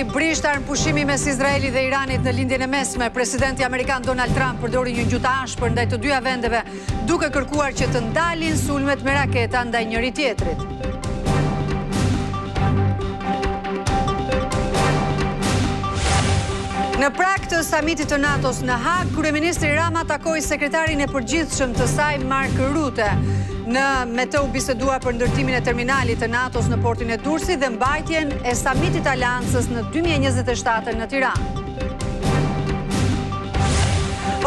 si brishtar në pushimi mes Izraelit dhe Iranit në lindjen e mesme, presidenti amerikan Donald Trump përdori një gjuhë të ashpër ndaj të dyja vendeve, duke kërkuar që të ndalin sulmet me raketa ndaj njëri tjetrit. Në prag të samitit të NATO-s në Hag, kryeministri Rama takoi sekretarin e përgjithshëm të saj Mark Rutte. Me të u bisedua për ndërtimin e terminalit të NATO-s në portin e Durrësit dhe mbajtjen e samitit Aleancës në 2027 në Tiranë.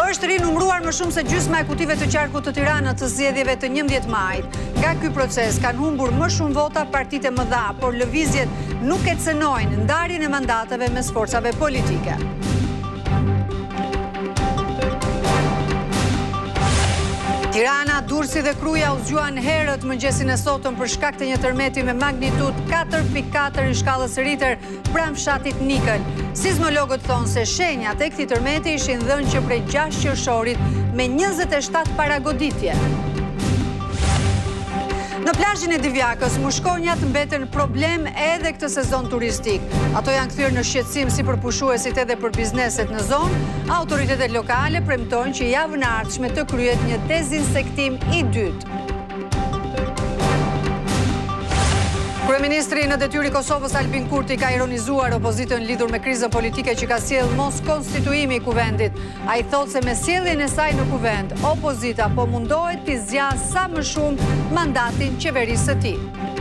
Është rinumëruar më shumë se gjysma e kutive të qarkut të Tiranës të zgjedhjeve të 11 majit. Nga ky proces kanë humbur më shumë vota partitë e mëdha, por lëvizjet nuk e cënojnë ndarjen e mandateve mes forcave politike. Tirana, Durrësi dhe Kruja u zgjuan herët mëngjesin e sotëm për shkak të një tërmeti me magnitudë 4.4 i shkallës Richter pranë fshatit Nikël. Sismologët thonë se shenjat e këtij tërmeti ishin dhënë që prej 6 qershorit me 27 paragoditje. Në plazhin e Divjakës, mushkonjat mbeten problem edhe këtë sezon turistik. Ato janë kthyer në shqetësim si për pushuesit edhe për bizneset në zonë. Autoritetet lokale premtojnë që javën e ardhshme të kryhet një dezinsektim i dytë. Kryeministri në detyrë i Kosovës Albin Kurti ka ironizuar opozitën lidhur me krizën politike që ka sjellë mos konstituimi i kuvendit. Ai thotë se me sjelljen e saj në kuvend, opozita po mundohet të zgjasë sa më shumë mandatin qeverisë së tij.